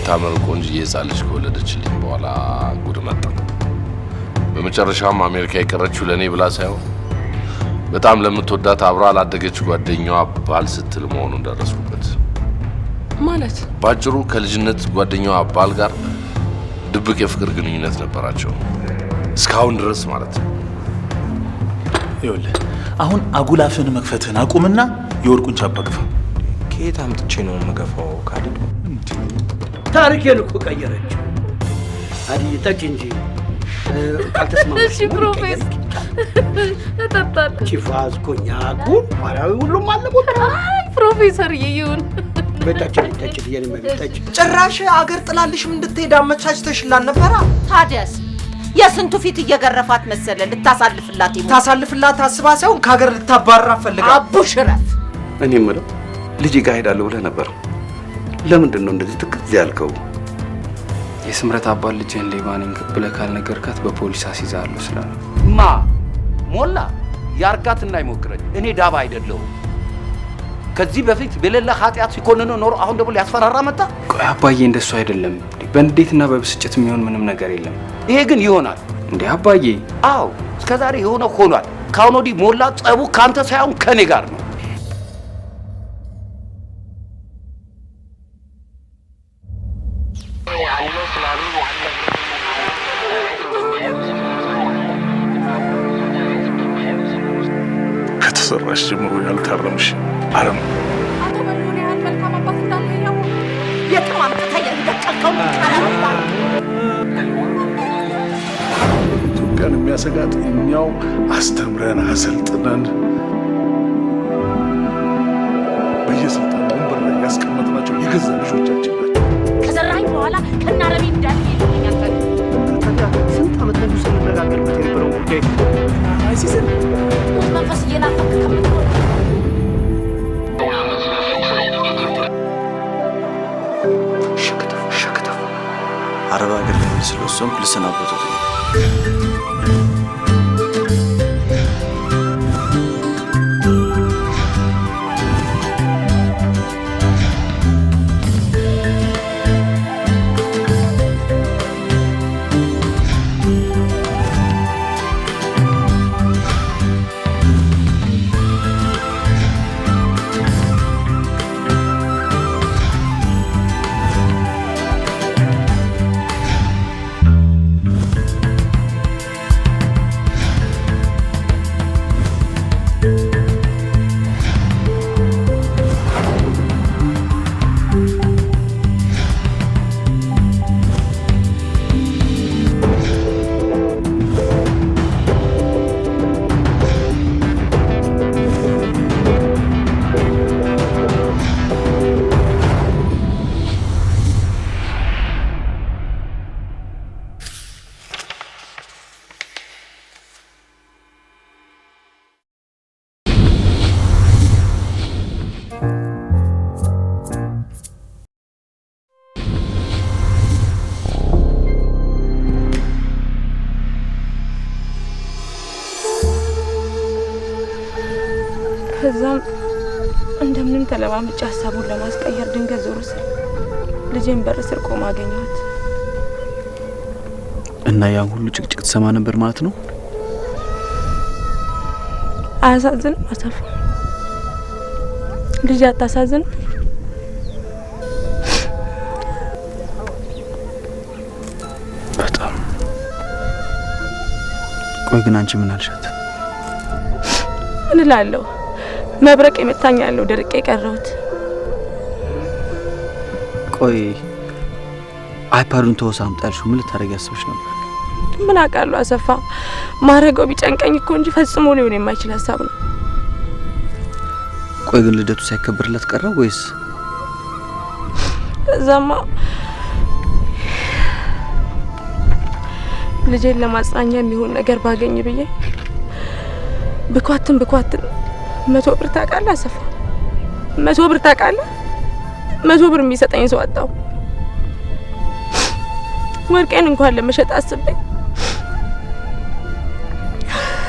የምታምር ቆንጆዬ ሕፃን ልጅ ከወለደችልኝ በኋላ ጉድ መጣ። በመጨረሻም አሜሪካ የቀረችው ለኔ ብላ ሳይሆን በጣም ለምትወዳት አብራ ላደገች ጓደኛዋ ባል ስትል መሆኑን ደረስኩበት። ማለት ባጭሩ ከልጅነት ጓደኛዋ ባል ጋር ድብቅ የፍቅር ግንኙነት ነበራቸው እስካሁን ድረስ ማለት ነው። ይኸውልህ አሁን አጉላፍን መክፈትህን አቁምና የወርቁን ቻባ ግፋ። ከየት አምጥቼ ነው የምገፋው? ካድድ ታሪኬን እኮ ቀየረችው። አዲዬ ጠጪ እንጂ ካልተስማማሽ። እሺ ፕሮፌሰር እጠጣለሁ። ቺፋዝ ኮኛኩ ማራዊ ሁሉም አለ ቦታ። አይ ፕሮፌሰር ይሁን በታች የኔ መብታች ጭራሽ አገር ጥላልሽም እንድትሄድ አመቻችተሽላን ነበራ። ታዲያስ የስንቱ ፊት እየገረፋት መሰለ ልታሳልፍላት ይሞት ታሳልፍላት አስባ ሳይሆን ከሀገር ልታባራ ፈልጋ። አቡሽረፍ እኔ የምለው ልጅ ጋር ሄዳለሁ ብለህ ነበር። ለምንድን ነው እንደዚህ ትክክል ያልከው? የስምረት አባል ልጅህን ሌባ ነኝ ብለህ ካልነገርካት በፖሊስ አስይዛለሁ ስላለ ማ ሞላ ያርጋት እና ይሞክረኝ። እኔ ዳባ አይደለሁም። ከዚህ በፊት በሌላ ኃጢአት ሲኮንኑ ኖሮ አሁን ደግሞ ሊያስፈራራ መጣ። ቆይ አባዬ እንደሱ አይደለም። በንዴትና በብስጭት የሚሆን ምንም ነገር የለም። ይሄ ግን ይሆናል እንዴ አባዬ? አዎ እስከዛሬ የሆነው ሆኗል። ካሁን ወዲህ ሞላ ጸቡ ካንተ ሳይሆን ከኔ ጋር ነው። ከተሰራሽ ጀምሮ ያልታረምሽ አረም አቶ በልሆነ ያህል መልካም አባት እንዳለ ያው የትማምጥታ የደቀቀው ኢትዮጵያን የሚያሰጋት እኛው አስተምረን አሰልጥነን በየስልጣን ወንበር ላይ ያስቀመጥናቸው የገዛ ልጆቻችን ናቸው። ከዘራኝ በኋላ ከናረቢ እንዳል ይልኛል። ስንት ዓመት ነው ስንነጋገርበት የነበረው ጉዳይ? አይሲስን መንፈስ እየናፈቅ ከምትሆን ሸክተፍ አረብ ሀገር ላይ ስለወሰንኩ ልሰናበቱት ነው። ከዛም እንደምንም ተለማምጬ ሀሳቡን ለማስቀየር ድንገት ዞር ስል ልጄን በር ስር ቆማ አገኘኋት። እና ያን ሁሉ ጭቅጭቅ ትሰማ ነበር ማለት ነው? አያሳዝንም? አሰፋ ልጅ አታሳዝንም? በጣም። ቆይ ግን አንቺ ምን አልሻት? ምን እላለሁ? መብረቅ የመታኝ ያለው ደርቄ የቀረሁት። ቆይ አይፓዱን ተወሳምጣ ያልሽው ምን ልታደርጊ ያስብሽ ነበር? ምን አውቃለሁ አሰፋ፣ ማረገው ቢጨንቀኝ እኮ እንጂ ፈጽሞ ሊሆን የማይችል ሀሳብ ነው። ቆይ ግን ልደቱ ሳይከበርለት ቀረ ወይስ? እዛማ ልጄን ለማጽናኛ የሚሆን ነገር ባገኝ ብዬ ብኳትን 100 ብር ታውቃለህ አሰፋ? 100 ብር ታውቃለህ? 100 ብር የሚሰጠኝ ሰው አጣሁ። ወርቄን እንኳን ለመሸጥ አስቤ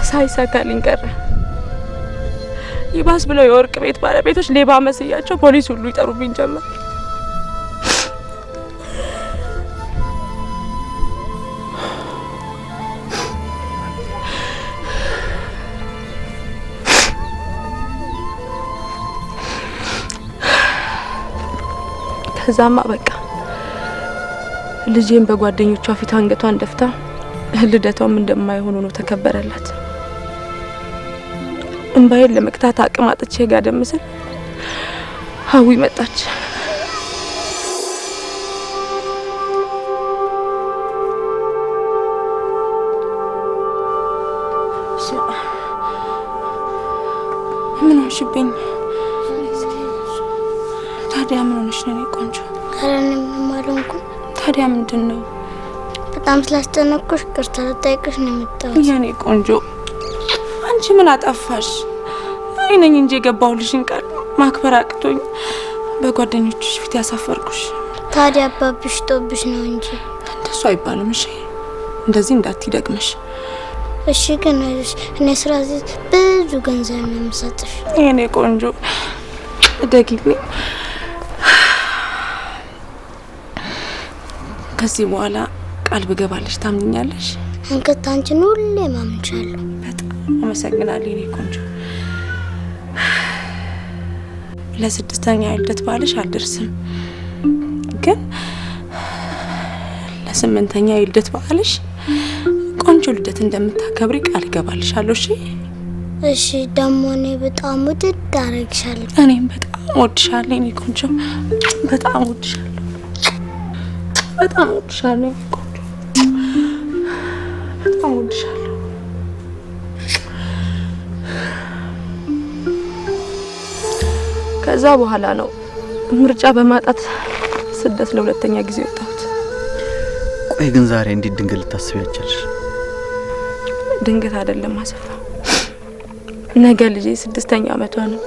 ሳይሳካልኝ ቀረ። ይባስ ብለው የወርቅ ቤት ባለቤቶች ሌባ መስያቸው ፖሊስ ሁሉ ይጠሩብኝ ጀመር። ከዛማ በቃ ልጄን በጓደኞቿ ፊት አንገቷን ደፍታ ልደቷም እንደማይሆን ሆኖ ተከበረላት። እንባዬን ለመክታት አቅም አጥቼ ጋደም ስል ሀዊ መጣች። ምን ሆንሽብኝ? ታዲያ ምን ሆነሽ ነው ቆንጆ? አረንም ማለንኩ። ታዲያ ምንድነው? በጣም ስላስጨነቅኩሽ ቅርታ ልጠይቅሽ ነው የመጣሁት። የኔ ቆንጆ አንቺ ምን አጠፋሽ? እኔ ነኝ እንጂ የገባሁልሽን ቃል ማክበር አቅቶኝ በጓደኞችሽ ፊት ያሳፈርኩሽ። ታዲያ አባብሽ ጦብሽ ነው እንጂ እንደሱ አይባልም። እሺ እንደዚህ እንዳትደግመሽ። እሺ ግን እኔ ስራ ብዙ ገንዘብ ነው የምሰጥሽ። የኔ ቆንጆ ደግልኝ። ከዚህ በኋላ ቃል ብገባልሽ ታምኛለሽ? እንከታ አንቺን ሁሌ ማምንሻለሁ። በጣም አመሰግናለሁ የኔ ቆንጆ። ለስድስተኛ የልደት በዓልሽ አልደርስም፣ ግን ለስምንተኛ የልደት በዓልሽ ቆንጆ ልደት እንደምታከብሪ ቃል ገባልሻለሁ። እሺ እሺ። ደግሞ እኔ በጣም ውድድ አደርግሻለሁ። እኔም በጣም ወድሻለሁ የኔ ቆንጆ፣ በጣም ወድሻለሁ፣ በጣም ወድሻለሁ የኔ ቆንጆ፣ በጣም ወድሻለሁ። ከዛ በኋላ ነው ምርጫ በማጣት ስደት ለሁለተኛ ጊዜ ወጣሁት። ቆይ ግን ዛሬ እንዴት ድንገት ልታስቢያችልሽ? ድንገት አይደለም አሰፋ፣ ነገ ልጄ 6ኛ ዓመቷ ነው።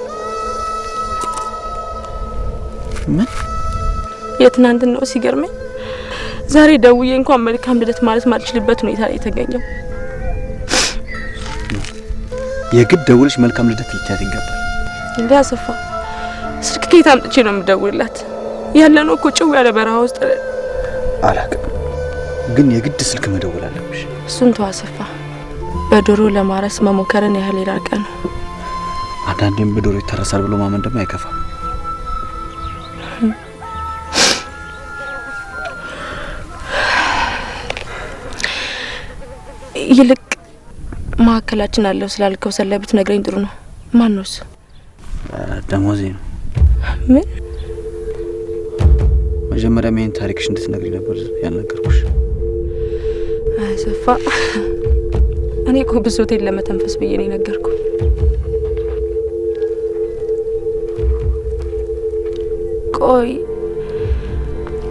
ምን? የትናንትን ነው ሲገርመኝ። ዛሬ ደውዬ እንኳን መልካም ልደት ማለት ማልችልበት ሁኔታ ላይ የተገኘው። የግድ ደውልሽ መልካም ልደት ልትያት ይገባል። እንዴ አሰፋ፣ ስልክ ከየት አምጥቼ ነው የምደውልላት? ያለነው እኮ ጭው ያለ በረሃ ውስጥ። አላውቅም፣ ግን የግድ ስልክ መደወል አለብሽ። እሱን ተው አሰፋ፣ በዶሮ ለማረስ መሞከርን ያህል የራቀ ነው። አንዳንዴም በዶሮ ይታረሳል ብሎ ማመን ደግሞ አይከፋም። ይልቅ ማዕከላችን አለው ስላልከው ሰላይ ብትነግረኝ ጥሩ ነው። ማን ነው እሱ? ደሞዜ ነው። ምን? መጀመሪያ ምን ታሪክሽ እንድትነግሪኝ ነበር ያልነገርኩሽ። አሰፋ፣ እኔ እኮ ብሶቴን ለመተንፈስ ብዬ ነው የነገርኩ።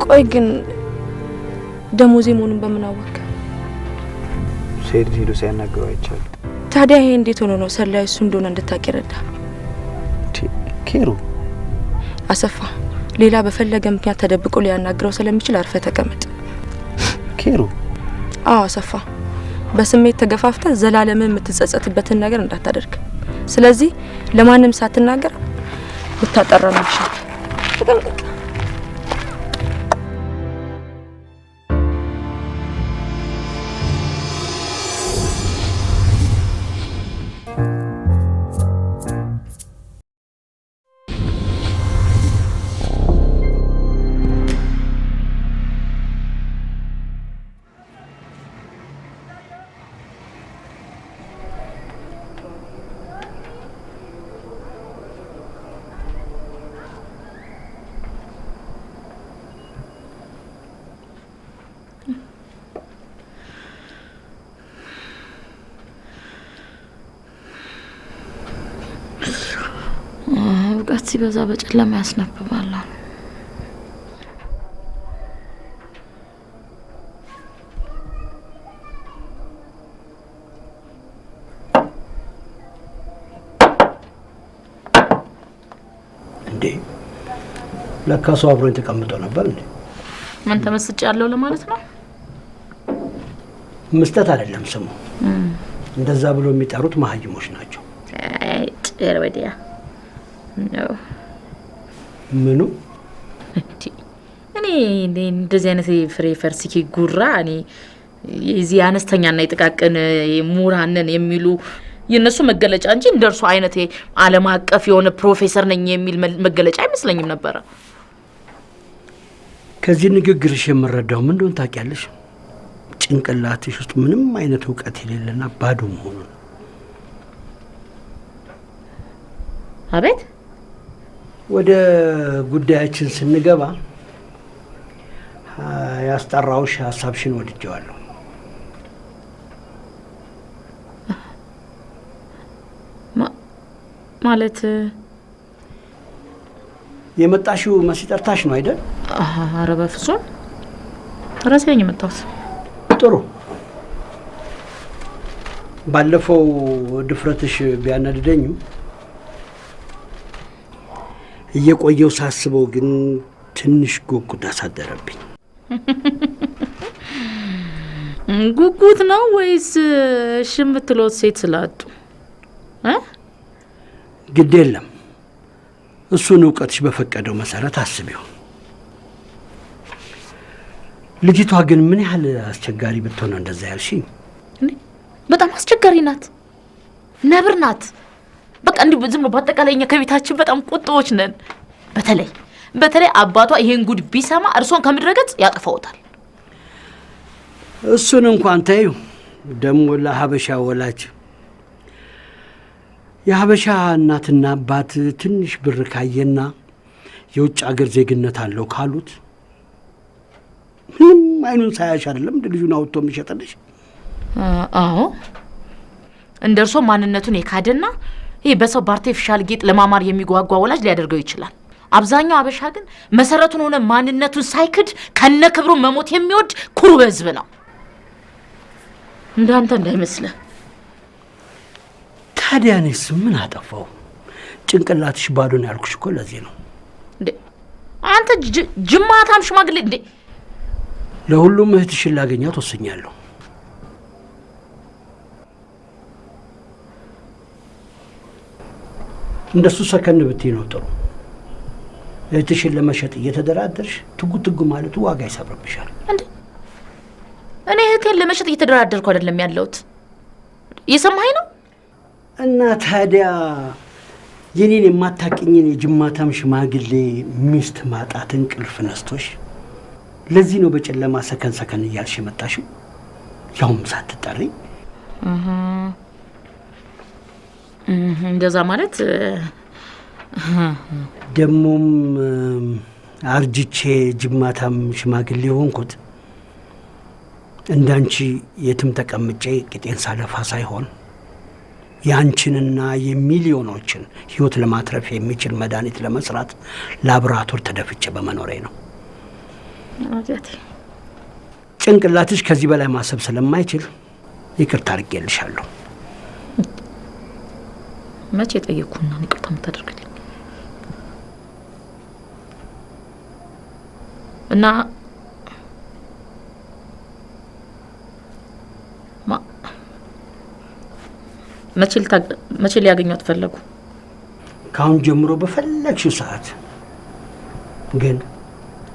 ቆይ ግን ደሞዜ መሆኑን በምን አወቅ? ሴት ሄዶ ሲያናግረው አይቻልም። ታዲያ ይሄ እንዴት ሆኖ ነው ሰላይ እሱ እንደሆነ እንድታውቅ ይረዳ? ኬሩ አሰፋ፣ ሌላ በፈለገ ምክንያት ተደብቆ ሊያናግረው ስለሚችል አርፈ ተቀመጥ። ኬሩ። አዎ አሰፋ፣ በስሜት ተገፋፍተ ዘላለም የምትጸጸትበትን ነገር እንዳታደርግ። ስለዚህ ለማንም ሳትናገር ብታጠራ ነው ይሻላል። ተቀመጥ። እውቀት ሲበዛ በጨለማ ያስነብባል። እንዴ ለካሱ አብሮኝ ተቀምጦ ነበር እንዴ? ምን ተመስጫለሁ ለማለት ነው? መስጠት አይደለም ስሙ። እንደዛ ብሎ የሚጠሩት መሀይሞች ናቸው። ጭር ወዲያ ነው። ምኑ? እኔ እንደዚህ አይነት ፍሬ ፈርሲኪ ጉራ እኔ የዚህ አነስተኛና የጥቃቅን ምሁራንን የሚሉ የነሱ መገለጫ እንጂ እንደርሱ አይነት ዓለም አቀፍ የሆነ ፕሮፌሰር ነኝ የሚል መገለጫ አይመስለኝም ነበር። ከዚህ ንግግርሽ የምረዳው ምን እንደሆነ ታውቂያለሽ? ጭንቅላትሽ ውስጥ ምንም አይነት እውቀት የሌለና ባዶ መሆኑን። አቤት። ወደ ጉዳያችን ስንገባ ያስጠራውሽ ሀሳብሽን ወድጀዋለሁ። ማለት የመጣሽው መሲ ጠርታሽ ነው አይደል? ኧረ በፍጹም ራሴ ነኝ የመጣሁት። ጥሩ። ባለፈው ድፍረትሽ ቢያናድደኝም እየቆየው ሳስበው ግን ትንሽ ጉጉት አሳደረብኝ። ጉጉት ነው ወይስ ሽምትሎት ሴት ስላጡ? ግድ የለም፣ እሱን እውቀትሽ በፈቀደው መሰረት አስቢው። ልጅቷ ግን ምን ያህል አስቸጋሪ ብትሆን ነው እንደዛ ያልሽኝ? በጣም አስቸጋሪ ናት፣ ነብር ናት። በቃ እንዲህ ዝም ብሎ በአጠቃላይ እኛ ከቤታችን በጣም ቁጥቦች ነን። በተለይ አባቷ ይሄን ጉድ ቢሰማ እርሶን ከምድረገጽ ያጠፋውታል። እሱን እንኳን ተይው። ደግሞ ለሀበሻ ወላጅ የሀበሻ እናትና አባት ትንሽ ብር ካየና የውጭ ሀገር ዜግነት አለው ካሉት ምንም አይኑን ሳያሽ አይደለም እንደ ልጁን አውጥቶ የሚሸጥልሽ። አዎ እንደ እርሶ ማንነቱን የካደና ይሄ በሰው በአርቲፊሻል ጌጥ ለማማር የሚጓጓ ወላጅ ሊያደርገው ይችላል። አብዛኛው አበሻ ግን መሰረቱን ሆነ ማንነቱን ሳይክድ ከነ ክብሩ መሞት የሚወድ ኩሩ ህዝብ ነው። እንዳንተ እንዳይመስልህ። ታዲያ እኔስ ምን አጠፋው? ጭንቅላትሽ ባዶ ነው ያልኩሽ እኮ ለዚህ ነው። እንዴ አንተ ጅማታም ሽማግሌ! እንዴ ለሁሉም እህትሽን ላገኛት ወስኛለሁ። እንደሱ ሰከን ብትይ ነው ጥሩ። እህትሽን ለመሸጥ እየተደራደርሽ ትጉ ማለቱ ዋጋ ይሰብርብሻል። እንዴ እኔ እህቴን ለመሸጥ እየተደራደርኩ አይደለም ያለሁት። እየሰማኸኝ ነው? እና ታዲያ የኔን የማታውቂኝን የጅማታም ሽማግሌ ሚስት ማጣት እንቅልፍ ነስቶሽ ለዚህ ነው በጨለማ ሰከን እያልሽ የመጣሽው? ያውም ሳትጠሪ። እንደዛ ማለት ደሞም አርጅቼ ጅማታም ሽማግሌ ሆንኩት እንዳንቺ የትም ተቀምጬ ቂጤን ሳለፋ ሳይሆን ያንቺንና የሚሊዮኖችን ህይወት ለማትረፍ የሚችል መድኃኒት ለመስራት ላብራቶር ተደፍቼ በመኖሬ ነው። ጭንቅላትሽ ከዚህ በላይ ማሰብ ስለማይችል ይቅርታ አድርጌልሻለሁ። መቼ ጠየቅኩና ይቅርታ የምታደርግልኝ? እና መቼ ሊያገኟት ፈለጉ? ካሁን ጀምሮ በፈለግሽው ሰዓት። ግን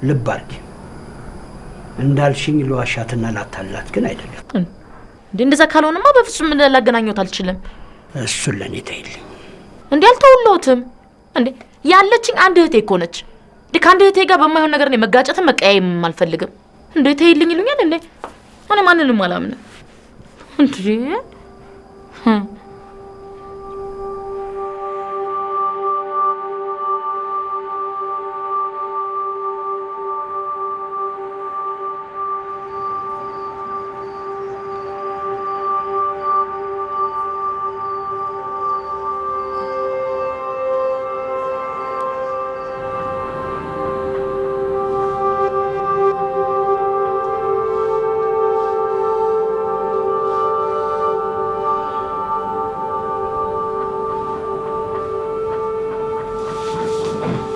ልብ አድርጊ፣ እንዳልሽኝ ለዋሻትና ላታላት ግን አይደለም። እንዴ እንደዛ ካልሆነማ በፍጹም ላገናኘት አልችልም። እሱን ለኔ ተይልኝ። እንዴ አልተውለውትም። እንዴ ያለችኝ አንድ እህቴ እኮ ነች። እንዴ ከአንድ እህቴ ጋር በማይሆን ነገር ነው መጋጨትን መቀያየም አልፈልግም። እንዴ ተይልኝ ይሉኛል እንዴ? እኔ ማንንም አላምንም። እንዴ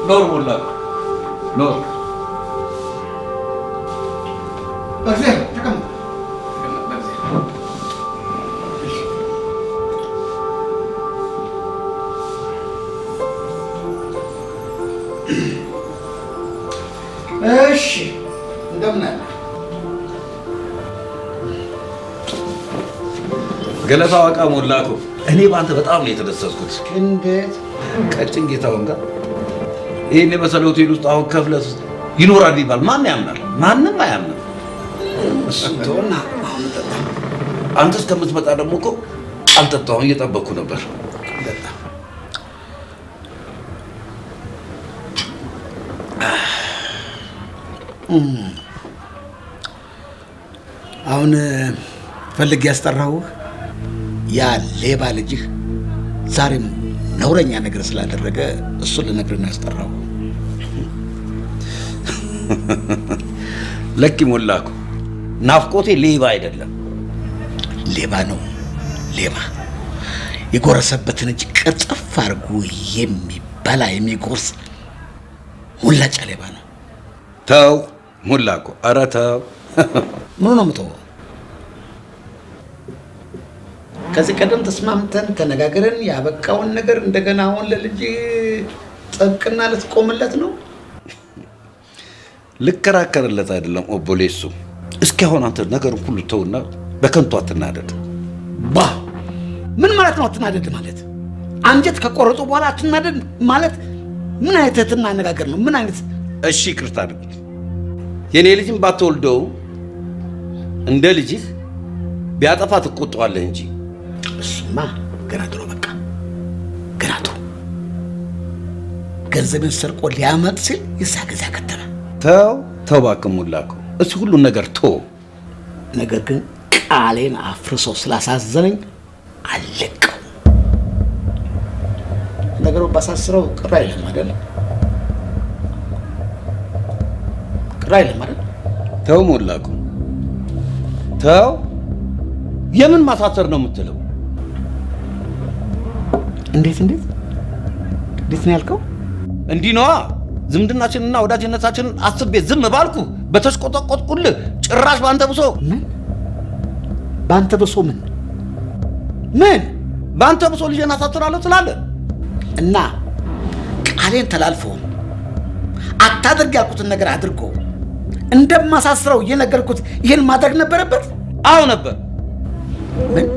ኖር ሞላ ኖር በዚህ ተቀመጥ። እሺ እንደምን አለ? ገለታ ዋቃ ሞላቱ፣ እኔ ባንተ በጣም ነው የተደሰትኩት። እንዴት? ቀጭን ጌታውን ጋር ይሄን የመሰለ ሆቴል ውስጥ አሁን ከፍለስ ይኖራል ይባል ማን ያምናል? ማንም አያምንም። እሱና አንተ እስከምትመጣ ደግሞ እኮ አልጠጣሁም፣ እየጠበቅኩ ነበር። አሁን ፈልግ ያስጠራሁህ ያ ሌባ ልጅህ ዛሬም ነውረኛ ነገር ስላደረገ እሱን ልነግርህ ነው ያስጠራሁህ። ለኪ ሞላኩ ናፍቆቴ ሌባ አይደለም፣ ሌባ ነው። ሌባ የጎረሰበትን እጅ ቅርጥፍ አድርጎ የሚበላ የሚጎርስ ሙላጫ ሌባ ነው። ተው ሞላኩ፣ ኧረ ተው። ምን ነው የምተወው? ከዚህ ቀደም ተስማምተን ተነጋግረን ያበቃውን ነገር እንደገና አሁን ለልጅ ጥብቅና ልትቆምለት ነው? ልከራከርለት አይደለም ኦቦሌሱ። እስኪ አሁን አንተ ነገሩን ሁሉ ተውና በከንቱ አትናደድ። ባ ምን ማለት ነው አትናደድ ማለት? አንጀት ከቆረጡ በኋላ አትናደድ ማለት ምን አይነት ትህትና አነጋገር ነው? ምን አይነት እሺ ይቅርታ አድርግ። የኔ ልጅም ባትወልደው እንደ ልጅህ ቢያጠፋ ትቆጣዋለህ እንጂ እሱማ ገና ድሮ በቃ ገና ድሮ ገንዘብን ሰርቆ ሊያመጥ ሲል የዛ ጊዜ ከተማ። ተው ተው እባክህ ሞላኩ፣ እሱ ሁሉን ነገር ተው። ነገር ግን ቃሌን አፍርሶ ስላሳዘነኝ አለቀው። ነገሩ ባሳስረው ቅር አይልም አይደል? ቅር አይልም አይደል? ተው ሞላኩ ተው። የምን ማሳሰር ነው የምትለው? እንዴት እንዴት እንዴት ነው ያልከው? እንዲህ ነዋ። ዝምድናችንና ወዳጅነታችንን አስቤ ዝም ባልኩ በተሽቆጠቆጥኩልህ ጭራሽ ባንተ ብሶ። ምን ባንተ ብሶ? ምን ባንተ ብሶ ልጄን አሳስራለሁ ትላለህ? እና ቃሌን ተላልፎ አታድርግ ያልኩትን ነገር አድርጎ እንደማሳስረው እየነገርኩት ይህን ማድረግ ነበረበት? አዎ ነበር። ምን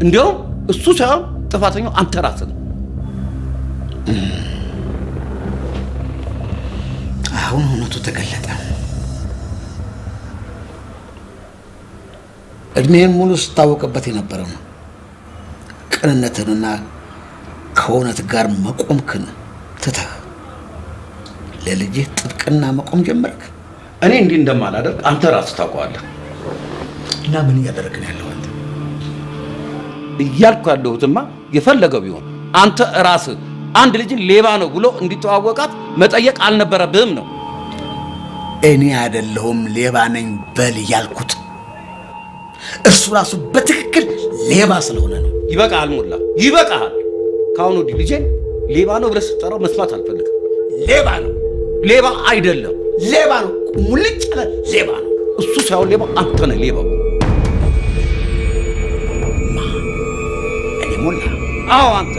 እንዲያውም እሱ ሳይሆን ጥፋተኛው አንተ ራስህ። አሁን እውነቱ ተገለጠ። እድሜህን ሙሉ ስታወቅበት የነበረው ነው ቅንነትንና ከእውነት ጋር መቆምክን ትተህ ለልጅህ ጥብቅና መቆም ጀመርክ። እኔ እንዲህ እንደማላደርግ አንተ ራስህ ታውቀዋለህ። እና ምን እያደረግን ያለው አንተ? እያልኩ ያለሁትማ የፈለገው ቢሆን አንተ ራስህ አንድ ልጅን ሌባ ነው ብሎ እንዲተዋወቃት መጠየቅ አልነበረብህም ነው። እኔ አይደለሁም ሌባ ነኝ በል ያልኩት፣ እርሱ ራሱ በትክክል ሌባ ስለሆነ ነው። ይበቃሃል ሞላ፣ ይበቃሃል። ከአሁኑ ወዲህ ልጄን ሌባ ነው ብለህ ስትጠራው መስማት አልፈልግም። ሌባ ነው። ሌባ አይደለም፣ ሌባ ነው። ሙልጭ ያለ ሌባ ነው። እሱ ሳይሆን ሌባ አንተ ነህ ሌባው። እኔ ሞላ? አዎ አንተ።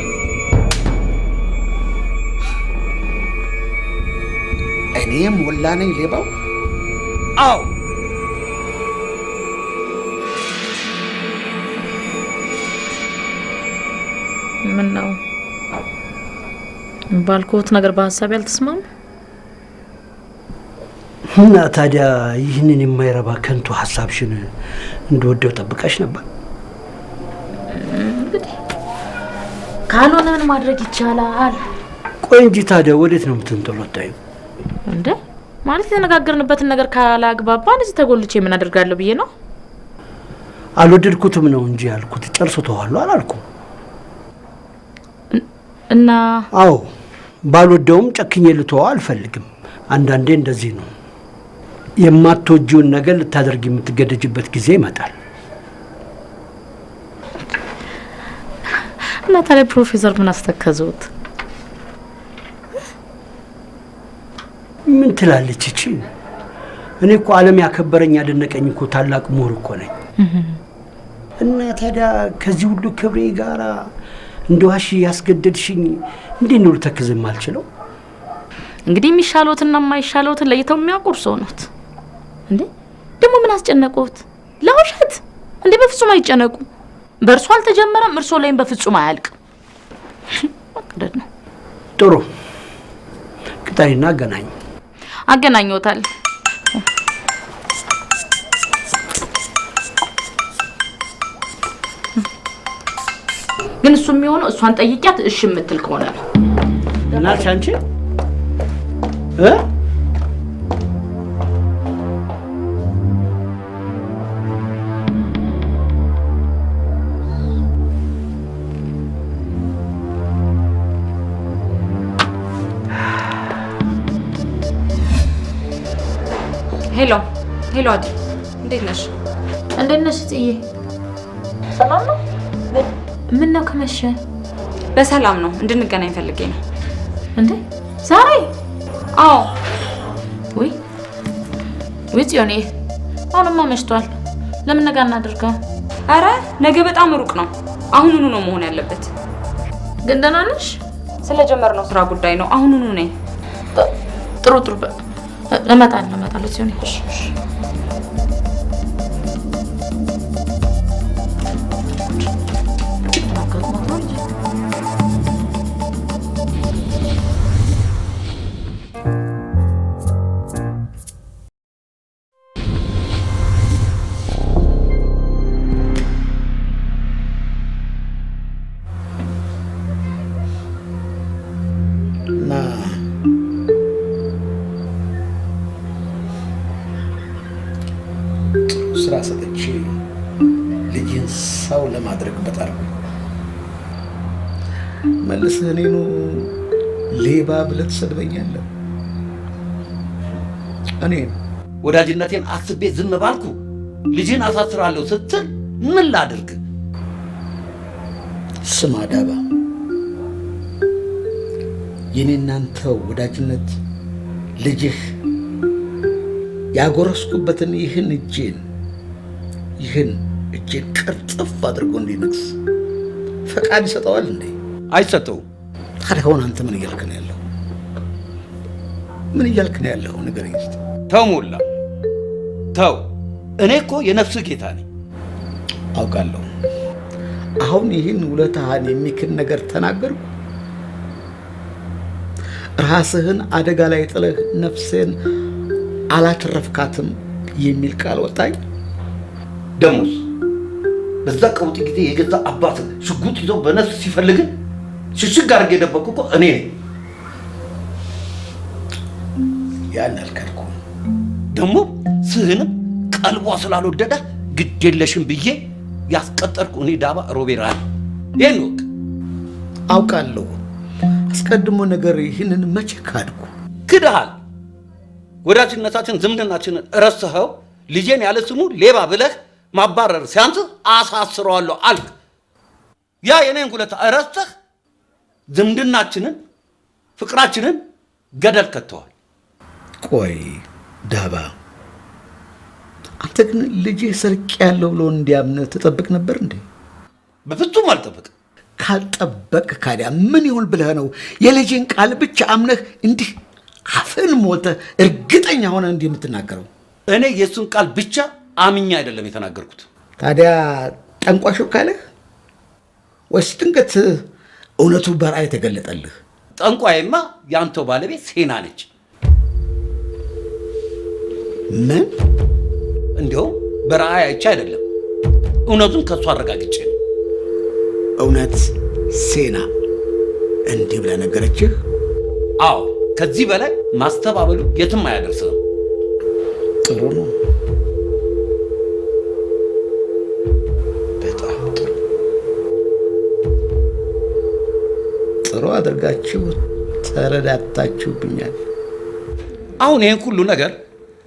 እኔ ሞላ ነኝ ሌባው? አዎ። ምን ነው ባልኩት ነገር በሀሳብ ያልተስማሙ? እና ታዲያ ይህንን የማይረባ ከንቱ ሀሳብሽን እንደወደው ጠብቀሽ ነበር? እንግዲህ ካልሆነ ምን ማድረግ ይቻላል? ቆይ እንጂ ታዲያ ወዴት ነው የምትንጠለጠዩ? እንዴ ማለት የተነጋገርንበትን ነገር ካላግባባን እዚህ ተጎልቼ ምን አደርጋለሁ ብዬ ነው። አልወደድኩትም ነው እንጂ ያልኩት፣ ጨርሶ ተዋለሁ አላልኩም። እና አዎ ባልወደውም ጨክኜ ልተወው አልፈልግም። አንዳንዴ እንደዚህ ነው። የማትወጂውን ነገር ልታደርግ የምትገደጅበት ጊዜ ይመጣል። እና ታዲያ ፕሮፌሰር ምን አስተከዘውት? ምን ትላለች እቺ? እኔ እኮ ዓለም ያከበረኝ ያደነቀኝ እኮ ታላቅ ምሁር እኮ ነኝ። እና ታዲያ ከዚህ ሁሉ ክብሬ ጋራ እንደዋሽ ያስገደድሽኝ እንዴት ነው ልተክዝም አልችለው? እንግዲህ የሚሻለውትና የማይሻለውትን ለይተው የሚያውቁ እርስዎ ኖት። እንዴ ደግሞ ምን አስጨነቁት? ለውሸት እንዴ በፍጹም አይጨነቁ። በእርሱ አልተጀመረም፣ እርሶ ላይም በፍጹም አያልቅም። መቅደድ ነው። ጥሩ ቅጣይና አገናኝ። አገናኘውታል። ግን እሱ የሚሆነው እሷን ጠይቂያት እሺ የምትል ከሆነ ነው። እናልሽ አንቺ ሄሎ ሄሎ፣ አዲ እንዴት ነሽ? እንዴት ነሽ ጽዬ? ሰላም ነው? ምን ነው ከመሸ? በሰላም ነው። እንድንገናኝ ፈልጌ ነው። እንዴ ዛሬ? አዎ። ወይ ጽዮኔ፣ አሁንማ መሽቷል። ለምን ነገ እናድርገው? አረ ነገ በጣም ሩቅ ነው። አሁኑኑ ነው መሆን ያለበት። ግን ደህና ነሽ? ስለጀመርነው ስራ ጉዳይ ነው። አሁኑኑ ነኝ። ጥሩ እመጣለሁ ጽዮኔ። ስራ ሰጥቼ ልጅን ሰው ለማድረግ በጣር መልሰህ እኔኑ ሌባ ብለህ ትሰድበኛለህ። እኔ ወዳጅነቴን አስቤ ዝም ባልኩ ልጅን አሳስራለሁ ስትል ምን ላድርግ? ስማ ዳባ፣ የኔ እናንተ ወዳጅነት ልጅህ ያጎረስኩበትን ይህን እጄን ቅርጥፍ አድርጎ እንዲነክስ ፈቃድ ይሰጠዋል እንዴ? አይሰጠውም። ታዲያ አሁን አንተ ምን እያልክ ነው ያለው? ምን እያልክ ነው ያለው? ንገረኝ እስቲ። ተው ሞላ ተው። እኔ እኮ የነፍስህ ጌታ ነኝ። አውቃለሁ። አሁን ይህን ውለታህን የሚክን ነገር ተናገርኩ? ራስህን አደጋ ላይ ጥለህ ነፍሴን አላተረፍካትም የሚል ቃል ወጣኝ? ደሞስ በዛ ቀውጢ ጊዜ የገዛ አባትህ ሽጉጥ ይዞ በነፍስ ሲፈልግ ሽሽግ አድርጌ የደበቅኩ እኮ እኔ ነኝ። ያን አልካድኩም። ደግሞ ስህንም ቀልቧ ስላልወደደ ግድ የለሽም ብዬ ያስቀጠርኩ እኔ ዳባ ሮቤራ። ይህን ወቅ አውቃለሁ። አስቀድሞ ነገር ይህንን መቼ ካድኩ? ክድሃል። ወዳጅነታችን ዝምድናችንን ረስተኸው ልጄን ያለ ስሙ ሌባ ብለህ ማባረር ሲያንስህ አሳስረዋለሁ አልክ። ያ የኔን ሁለት ረስተህ ዝምድናችንን ፍቅራችንን ገደል ከተዋል። ቆይ ዳባ፣ አንተ ግን ልጄ ሰርቅ ያለው ብሎ እንዲያምንህ ትጠብቅ ነበር እንዴ? በፍጹም አልጠብቅም። ካልጠበቅ ካዲያ ምን ይሁን ብለህ ነው የልጄን ቃል ብቻ አምነህ እንዲህ አፍን ሞልተህ እርግጠኛ ሆነ እንዲህ የምትናገረው? እኔ የእሱን ቃል ብቻ አምኜ አይደለም የተናገርኩት። ታዲያ ጠንቋሾ ካለህ ወይስ ድንገት እውነቱ በራእይ ተገለጠልህ? ጠንቋይማ ያንተው ባለቤት ሴና ነች። ምን? እንዲያውም በራእይ አይቼ አይደለም እውነቱን ከእሱ አረጋግጬ ነው። እውነት ሴና እንዲህ ብላ ነገረችህ? አዎ፣ ከዚህ በላይ ማስተባበሉ የትም አያደርስም። ጥሩ ነው። በጣም ጥሩ። ጥሩ አድርጋችሁ ተረዳታችሁብኛል። አሁን ይህን ሁሉ ነገር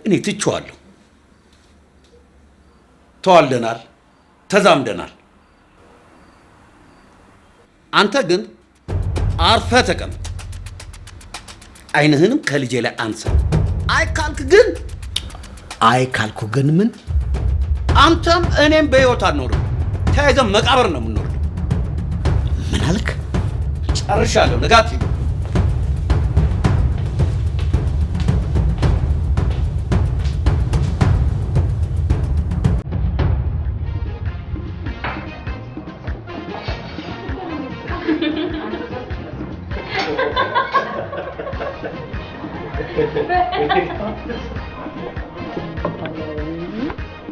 እኔ ትቼዋለሁ። ተዋልደናል፣ ተዛምደናል። አንተ ግን አርፈህ ተቀመጥ። ዓይንህንም ከልጄ ላይ አንሳ። አይ ካልኩ ግን ምን? አንተም እኔም በሕይወት አንኖርም። ተያይዘን መቃብር ነው የምንኖረው። ምን አልክ? ጨርሻለሁ። ንጋት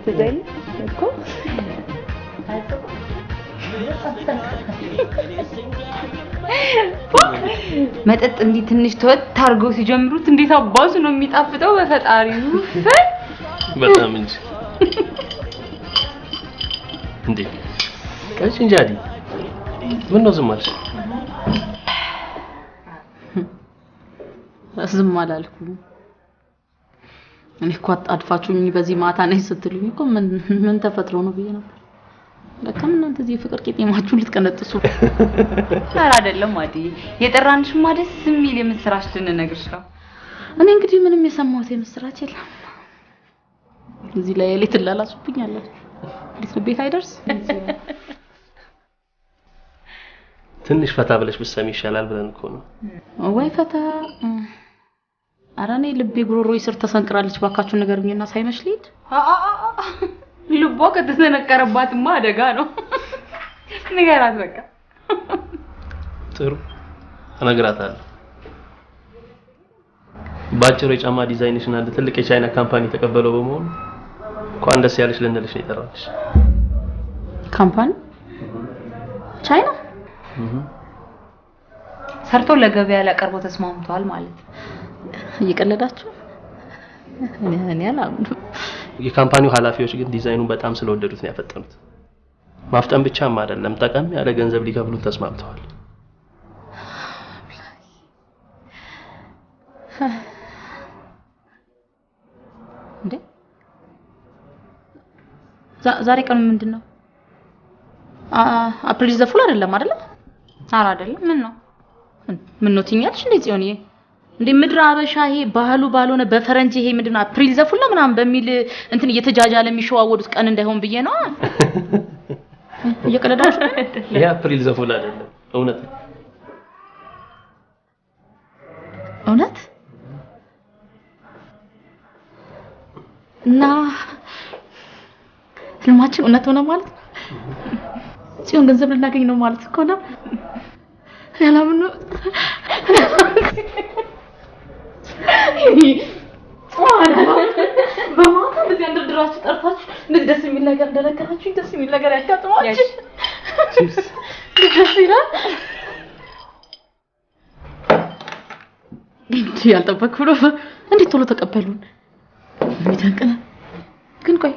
ትዘል እኮ መጠጥ እንዲህ ትንሽ ተወት ታርገው ሲጀምሩት እንዴት አባሱ ነው የሚጣፍጠው በፈጣሪው በጣም እንጂ እንዴ ቀሽ እንጃዲ ምን ነው ዝም አልሽ? ዝም አላልኩም። እኔ እኮ አጣድፋችሁኝ በዚህ ማታ ነኝ ስትሉኝ እኮ ምን ተፈጥሮ ነው ብዬ ነበር። ለካም እናንተ እዚህ ፍቅር ቄጤማችሁን ልትቀነጥሱ ኧረ አይደለም ማዲ የጠራንሽማ ደስ የሚል የምስራች ልንነግርሽ ነው። እኔ እንግዲህ ምንም የሰማሁት የምስራች የለም። እዚህ ላይ ሌት ላላሱብኛለሁ። እንዴት ነው ቤት አይደርስ? ትንሽ ፈታ ብለሽ ብትሰሚ ይሻላል ብለን እኮ ነው። ወይ ፈታ አራኔ ልቤ ጉሮሮዬ ስር ተሰንቅራለች። ባካችሁ ንገሩኝና ሳይመሽ ልሂድ። ልቧ ከተሰነቀረባትማ አደጋ ነው። ንገራት በቃ። ጥሩ እነግራታለሁ። ባጭሩ የጫማ ዲዛይንሽን አንድ ትልቅ የቻይና ካምፓኒ ተቀበለው በመሆኑ እንኳን ደስ ያለሽ ልንልሽ ነው የጠራሁሽ። ካምፓኒ ቻይና ሰርቶ ለገበያ ላቀርበው ተስማምቷል ማለት እየቀለዳችሁ? እኔ አላምንም። የካምፓኒው ኃላፊዎች ግን ዲዛይኑን በጣም ስለወደዱት ነው ያፈጠኑት። ማፍጠን ብቻም አይደለም ጠቀም ያለ ገንዘብ ሊከፍሉት ተስማምተዋል። እንዴ ዛሬ ቀኑ ምንድነው? አፕሪል ዘፉል አይደለም አይደለ? ኧረ አይደለም። ምን ነው ትኛለሽ እንዴ ጽዮንዬ? እንዴ ምድር አበሻ ይሄ ባህሉ ባልሆነ በፈረንጅ ይሄ ምንድነው አፕሪል ዘፉል ምናምን በሚል እንትን እየተጃጃለ የሚሸዋወዱት ቀን እንዳይሆን ብዬ ነው። እየቀለዳችሁ? ይሄ አፕሪል ዘፉል አይደለም፣ እውነት ነው። እውነት እና ህልማችን እውነት ሆነ ማለት ነው። ጽዮን ገንዘብ ልናገኝ ነው ማለት እኮ ነው። ያላምን ነው። በማታ በዚህ እንደድራችሁ ጠርታችሁ ደስ የሚል ነገር እንደነገራችሁ ደስ የሚል ነገር ያጋጥማችሁ ደስ ይላል። እንዴ ያልጠበቅኩ ነው። እንዴት ቶሎ ተቀበሉን? የሚደንቅና ግን ቆይ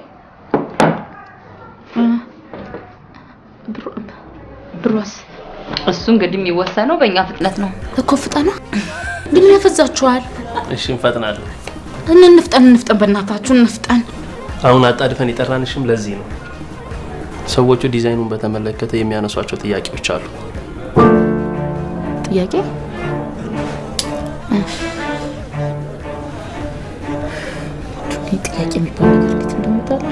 ብሩስ እሱ እንግዲህ የሚወሰነው በእኛ ፍጥነት ነው እኮ። ፍጠና ግን ያፈዛችኋል። እሺ እንፈጥናለን። እንፍጠን በእናታችሁ እንፍጠን። አሁን አጣድፈን የጠራንሽም ለዚህ ነው። ሰዎቹ ዲዛይኑን በተመለከተ የሚያነሷቸው ጥያቄዎች አሉ። ጥያቄ? ጥያቄ የሚባል ነገር እንዴት እንደምታውቁ?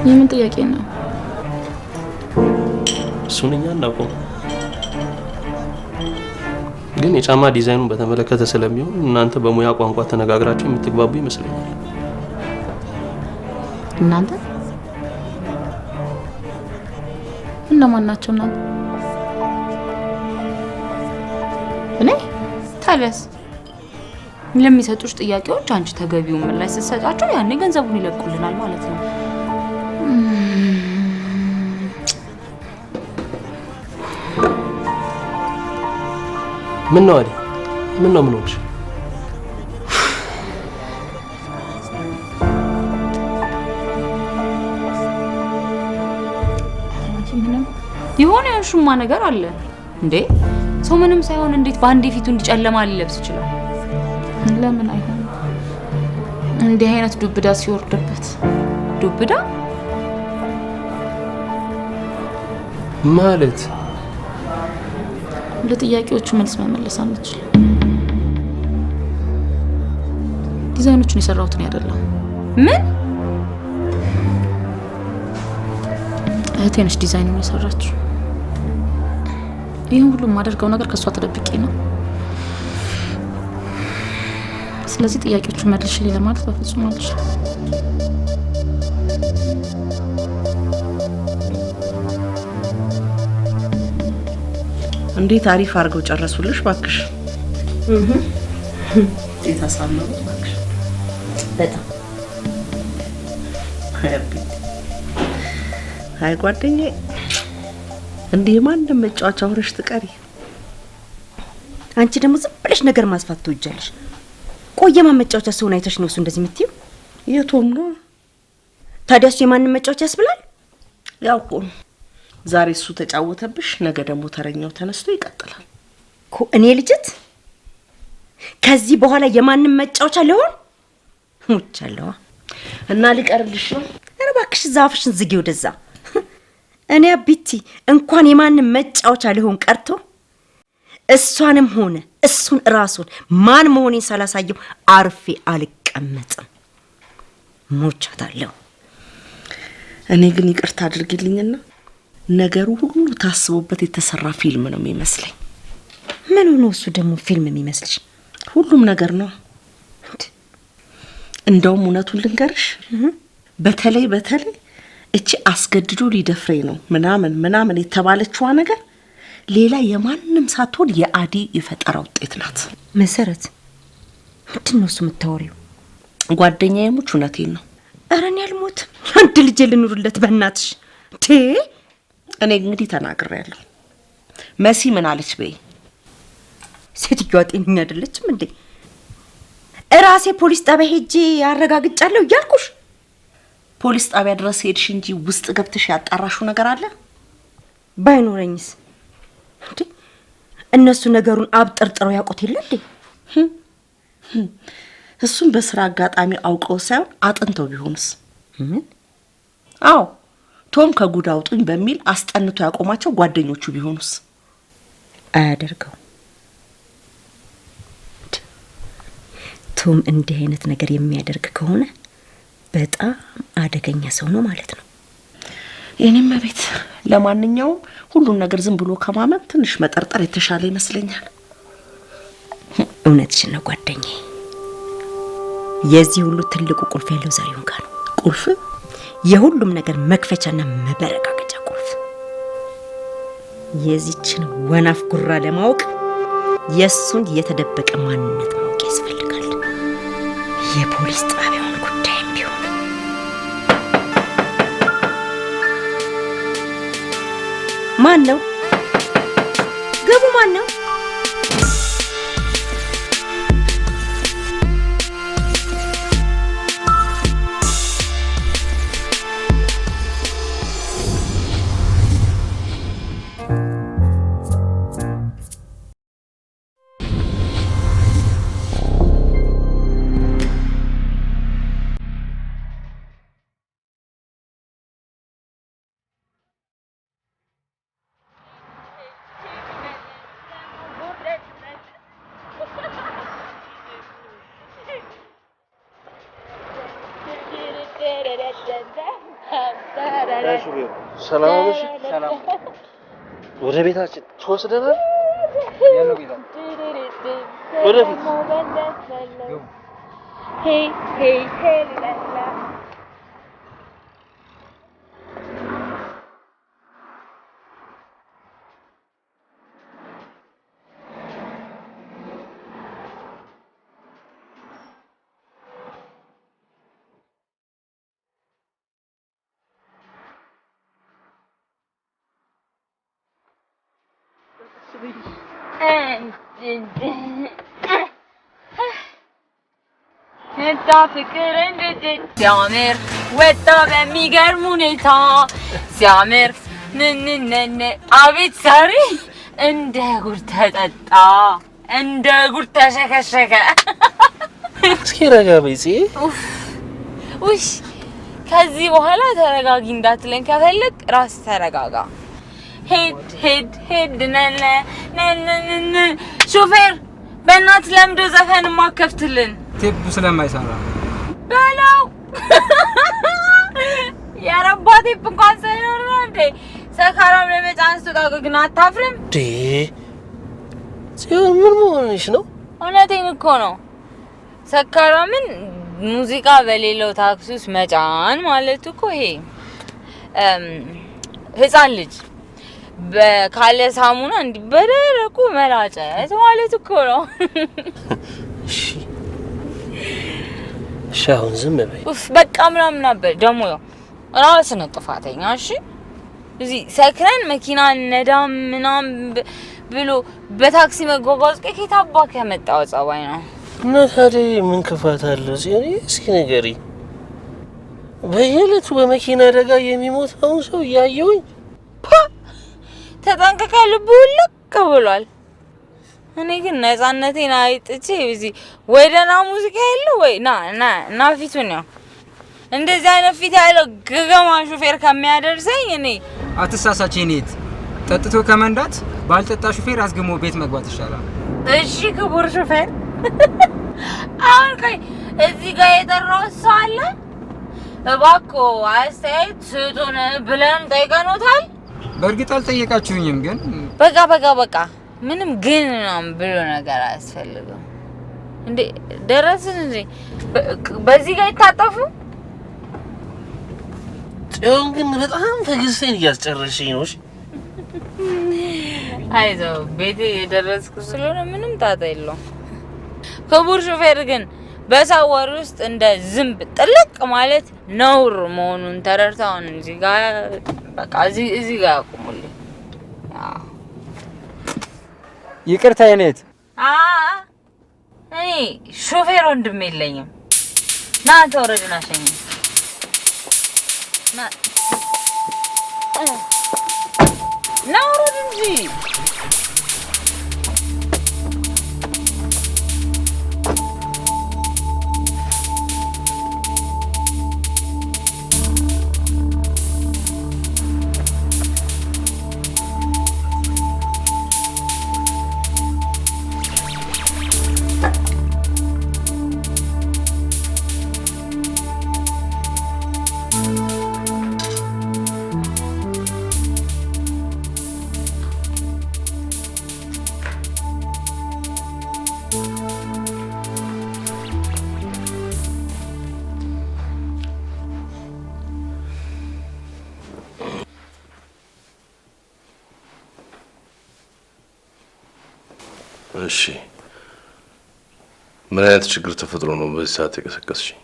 የምን ጥያቄ ነው? እሱን እኛ እናውቀው፣ ግን የጫማ ዲዛይኑን በተመለከተ ስለሚሆን እናንተ በሙያ ቋንቋ ተነጋግራችሁ የምትግባቡ ይመስለኛል። እናንተ እነማን ናቸው እናንተ? እኔ ታዲያስ ለሚሰጡሽ ጥያቄዎች አንቺ ተገቢውን ምላሽ ስትሰጣቸው ያኔ ገንዘቡን ይለቁልናል ማለት ነው። ምን ነው አይደል? ምን ነው ምን ሆነሽ? የሆነ ያልሽማ ነገር አለ እንዴ? ሰው ምንም ሳይሆን እንዴት በአንዴ ፊቱ እንዲጨለማ ሊለብስ ይችላል? ለምን አይሆንም? እንዲህ አይነት ዱብዳ ሲወርድበት። ዱብዳ ማለት ለጥያቄዎቹ መልስ መመለስ አንችልም። ዲዛይኖቹን የሰራሁት እኔ አይደለም። ምን? እህቴ ነች ዲዛይኑን የሰራችው። ይህን ሁሉ የማደርገው ነገር ከእሷ ተደብቄ ነው። ስለዚህ ጥያቄዎቹን መልሽልኝ ለማለት በፍጹም አልችልም። እንዴት አሪፍ አድርገው ጨረሱልሽ ባክሽ። እንዴት አሳመሩት ባክሽ። በጣም አይ ጓደኛዬ እንዲህ ማንም መጫወቻ ሆነሽ ትቀሪ። አንቺ ደግሞ ዝም ብለሽ ነገር ማስፋት ትወጃለሽ። ቆየማ መጫወቻ ሰውን አይተሽ ነው እሱ እንደዚህ የምትይው? የቶም ነው ታዲያ እሱ የማንም መጫወቻ ያስብላል? ያው እኮ ዛሬ እሱ ተጫወተብሽ፣ ነገ ደግሞ ተረኛው ተነስቶ ይቀጥላል እኮ። እኔ ልጅት ከዚህ በኋላ የማንም መጫወቻ ልሆን ሙቻለሁ እና ሊቀርልሽ ነው። ኧረ እባክሽ ዛፍሽን ዝጊ ወደዛ። እኔ አቢቲ እንኳን የማንም መጫወቻ ልሆን ቀርቶ እሷንም ሆነ እሱን ራሱን ማን መሆኔን ሳላሳየው አርፌ አልቀመጥም። ሞቻታለሁ። እኔ ግን ይቅርታ አድርግልኝና ነገሩ ሁሉ ታስቦበት የተሰራ ፊልም ነው የሚመስለኝ። ምን ሆኖ እሱ ደግሞ ፊልም የሚመስልሽ? ሁሉም ነገር ነው። እንደውም እውነቱን ልንገርሽ፣ በተለይ እቺ አስገድዶ ሊደፍሬ ነው ምናምን የተባለችዋ ነገር ሌላ የማንም ሳትሆን የአዲ የፈጠራ ውጤት ናት። መሰረት ምንድን ነው እሱ የምታወሪው? ጓደኛዬ ሙች እውነቴን ነው። ኧረ እኔ አልሞትም። አንድ ልጄ ልኑርለት በእናትሽ። እኔ እንግዲህ ተናግሬያለሁ። መሲ ምን አለች በይ? ሴትዮዋ ጤነኛ አይደለችም እንዴ? እራሴ ፖሊስ ጣቢያ ሄጄ አረጋግጫለሁ እያልኩሽ። ፖሊስ ጣቢያ ድረስ ሄድሽ እንጂ ውስጥ ገብተሽ ያጣራሽው ነገር አለ? ባይኖረኝስ እንዴ? እነሱ ነገሩን አብጠርጥረው ያውቁት የለ እንዴ? እሱም በስራ አጋጣሚ አውቀው ሳይሆን አጥንተው ቢሆንስ? ምን? አዎ ቶም ከጉድ አውጡኝ በሚል አስጠንቶ ያቆማቸው ጓደኞቹ ቢሆኑስ? አያደርገው። ቶም እንዲህ አይነት ነገር የሚያደርግ ከሆነ በጣም አደገኛ ሰው ነው ማለት ነው። የኔም ቤት ለማንኛውም ሁሉን ነገር ዝም ብሎ ከማመን ትንሽ መጠርጠር የተሻለ ይመስለኛል። እውነትሽን ነው ጓደኛዬ። የዚህ ሁሉ ትልቁ ቁልፍ ያለው ዛሬውን ጋር ነው። ቁልፍ? የሁሉም ነገር መክፈቻና መበረጋገጫ ቁልፍ። የዚችን ወናፍ ጉራ ለማወቅ የሱን የተደበቀ ማንነት ማወቅ ያስፈልጋል። የፖሊስ ጣቢያውን ጉዳይም ቢሆን ማን ነው? ግቡ። ማን ነው? ሰላም ነሽ? ሰላም። ወደ ቤታችን ተወስደናል። ያለው ቤታ ወደፊት ሄይ ሄይ ሄይ ላላ ፍቅር እንዴት ሲያምር ወጣ በሚገርም ሁኔታ ሲያምር ንንነነ አቤት ዛሬ እንደ ጉድ ተጠጣ እንደ ጉድ ተሸከሸከ። እስኪ ረጋ በይ ጽዬ። ውይ ከዚህ በኋላ ተረጋጊ እንዳትለኝ ከፈለግ ራስ ተረጋጋ። ሄድ ነነ ነነ ሾፌር በእናት ለምዶ ዘፈን ማከፍትልን ቴፕ ስለማይሰራ በለው። ያረባ ቴፕ እንኳን ሳይኖር ነው እንዴ ሰካራም ለመጫን ስትወጣ ግን አታፍርም እንዴ? ጽዮን ምን ሆነሽ ነው? እውነቴን እኮ ነው። ሰካራምን ሙዚቃ በሌለው ታክሲ ውስጥ መጫን ማለት እኮ ይሄ ህፃን ልጅ በካለ ሳሙና እንዲ በደረቁ መላጨት ማለት እኮ ነው። እሺ አሁን ዝም በይ። በቃ ምናምን ነበር ደግሞ ያው ራስህ ነህ ጥፋተኛ። እሺ እዚህ ሰክረን መኪና ነዳም ምናምን ብሎ በታክሲ መጓጓዝ ከየት አባክ ያመጣው ጸባይ ነው? እና ታዲያ ምን ክፋት አለው? እስኪ ንገሪ። በየዕለቱ በመኪና አደጋ የሚሞተውን ሰው እያየሁኝ ተጠንቀቀ ልቡ ልቅ ብሏል። እኔ ግን ነፃነቴን አይጥቼ እዚህ ወይ ደህና ሙዚቃ የለው ወይ ና ፊቱን ያው እንደዚህ አይነት ፊት ያለው ገገማ ሹፌር ከሚያደርሰኝ እኔ አትሳሳች። እኔት ጠጥቶ ከመንዳት ባልጠጣ ሹፌር አስገሞ ቤት መግባት ይሻላል። እሺ ክቡር ሹፌር፣ አሁን ቆይ እዚህ ጋር የጠራው ሰው አለ? እባክዎ አስተያየት ስጡን ብለን ጠይቀኖታል። በእርግጥ አልጠየቃችሁኝም፣ ግን በቃ ምንም ግን ምናምን ብሎ ነገር አያስፈልግም። እንዴ ደረስን እንዴ? በዚህ ጋር ይታጠፉ። ጽዮን ግን በጣም ትዕግስቴን እያስጨረሽኝ ነው። አይዞህ ቤቴ የደረስኩ ስለሆነ ምንም ጣጣ የለውም። ክቡር ሹፌር ግን በሰው ወሬ ውስጥ እንደ ዝንብ ጥልቅ ማለት ነውር መሆኑን ተረድተውን እዚህ ጋር በቃ እዚህ ጋር አቁሙልኝ። ይቅርታ የኔት እኔ ሹፌር ወንድም የለኝም። ና ተወረድና ሸኝ ና ወረድ እንጂ። እሺ ምን አይነት ችግር ተፈጥሮ ነው በዚህ ሰዓት የቀሰቀስሽኝ?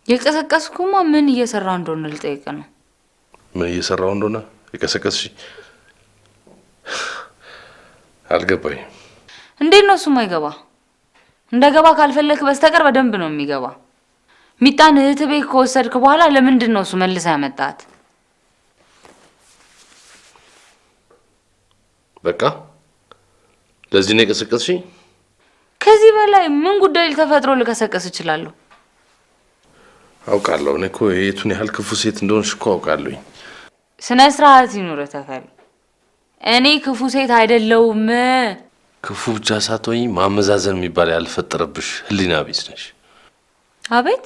የቀሰቀስኩማ ምን እየሰራው እንደሆነ ልጠይቅ ነው። ምን እየሰራው እንደሆነ የቀሰቀስሽኝ? አልገባኝ። እንዴት ነው እሱ ማይገባ? እንደገባ ካልፈለክ በስተቀር በደንብ ነው የሚገባ። ሚጣን እህት ቤት ከወሰድክ በኋላ ለምንድን ነው እሱ መልሳ ያመጣት? በቃ ለዚህ ነው የቀሰቀስሽኝ? ከዚህ በላይ ምን ጉዳይ ተፈጥሮ ልከሰቀስ እችላለሁ? አውቃለሁ። እኔ እኮ የቱን ያህል ክፉ ሴት እንደሆንሽ እኮ አውቃለሁ። ስነ ስርዓት ይኑር ተፈሪ። እኔ ክፉ ሴት አይደለሁም። ክፉ ብቻ ሳትሆኚ ማመዛዘን የሚባል ያልፈጠረብሽ ህሊና ቢስ ነሽ። አቤት።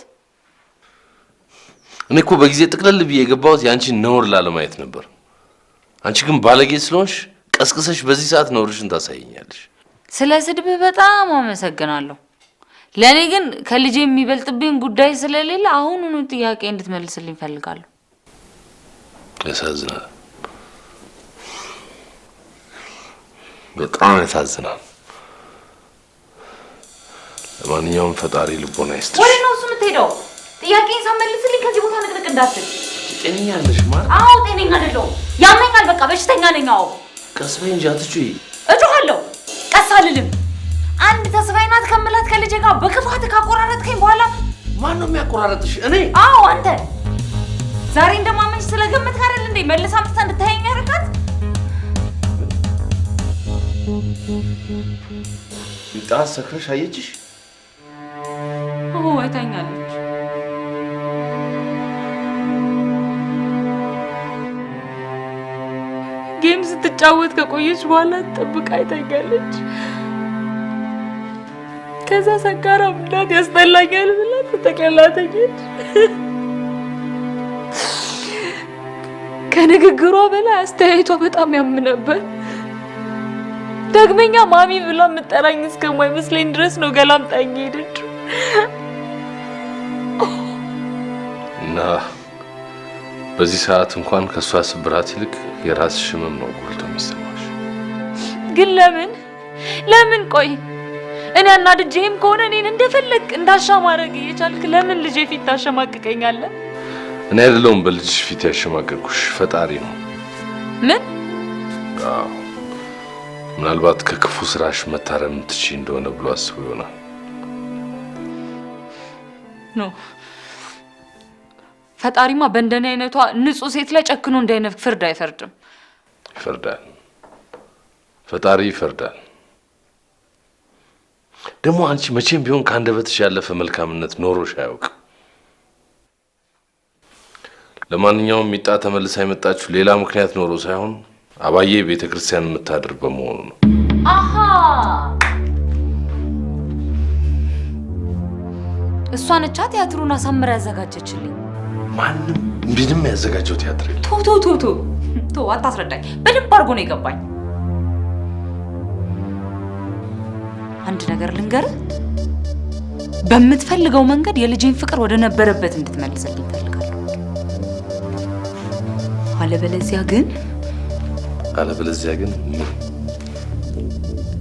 እኔ እኮ በጊዜ ጥቅልል ብዬ የገባሁት ያንቺን ነውር ላለማየት ነበር። አንቺ ግን ባለጌ ስለሆንሽ ቀስቅሰሽ በዚህ ሰዓት ነውርሽን ታሳይኛለሽ። ስለ ስድብ በጣም አመሰግናለሁ። ለኔ ግን ከልጄ የሚበልጥብኝ ጉዳይ ስለሌለ አሁኑኑ ጥያቄ እንድትመልስልኝ ፈልጋለሁ። ያሳዝናል፣ በጣም ያሳዝናል። ለማንኛውም ፈጣሪ ልቦና ይስጥሽ። ወዴት ነው እሱ የምትሄደው? ጥያቄን ሳትመልስልኝ ከዚህ ቦታ ንቅንቅ እንዳትል። ጤነኛ ነሽ ማለት? አዎ ጤነኛ አይደለሁም። ያመኛል። በቃ በሽተኛ ነኝ። አዎ ቀስ በይ እንጂ አትጩይ። እጮሃለሁ። ቀስ አልልም። አንድ ተስፋዬ ናት ከምላት ከልጄ ጋር በክፋት ካቆራረጥከኝ በኋላ ማን ነው የሚያቆራረጥሽ? እኔ? አዎ አንተ። ዛሬ እንደማመንሽ ስለገመትክ አይደል እንዴ መልሳ አምጥታ እንድታየኝ ያደረጋት? ሚጣ ሰክረሽ አየችሽ? አዎ አይታኛለች። ጌም ስትጫወት ከቆየች በኋላ ጠብቃ አይታኛለች። ከዛ ሰካራም እናት ያስጠላኛል ብላ ተጠቀላተች። ከንግግሯ በላይ አስተያየቷ በጣም ያም ነበር። ደግመኛ ማሚ ብላ የምጠራኝ እስከማይመስለኝ ድረስ ነው ገላምጣኝ ሄደችው። እና በዚህ ሰዓት እንኳን ከሷ ስብራት ይልቅ የራስሽ ህመም ነው ጎልቶ የሚሰማሽ። ግን ለምን ቆይ እኔ አናድጄህም ከሆነ እኔን እንደፈለግ እንዳሻ ማድረግ እየቻልክ ለምን ልጄ ፊት ታሸማቅቀኛለህ? እኔ አይደለሁም በልጅሽ ፊት ያሸማቀቅኩሽ፣ ፈጣሪ ነው። ምን? አዎ ምናልባት ከክፉ ስራሽ መታረም ትቺ እንደሆነ ብሎ አስቦ ይሆናል። ኖ ፈጣሪማ በእንደኔ አይነቷ ንጹህ ሴት ላይ ጨክኖ እንዳይነፍ ፍርድ አይፈርድም። ይፈርዳል፣ ፈጣሪ ይፈርዳል። ደግሞ አንቺ መቼም ቢሆን ከአንደበትሽ ያለፈ መልካምነት ኖሮሽ አያውቅም። ለማንኛውም ሚጣ ተመልሳ የመጣችው ሌላ ምክንያት ኖሮ ሳይሆን አባዬ ቤተክርስቲያን የምታድር በመሆኑ ነው። አሃ እሷ ነቻ ቲያትሩን አሳምራ ያዘጋጀችልኝ። ማንም ምንም ያዘጋጀው ቲያትር የለም። ቶ አታስረዳኝ። በደንብ አድርጎ ነው የገባኝ። አንድ ነገር ልንገርህ፣ በምትፈልገው መንገድ የልጄን ፍቅር ወደ ነበረበት እንድትመልስልኝ እፈልጋለሁ። አለበለዚያ ግን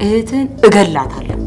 እህትን እገላታለሁ።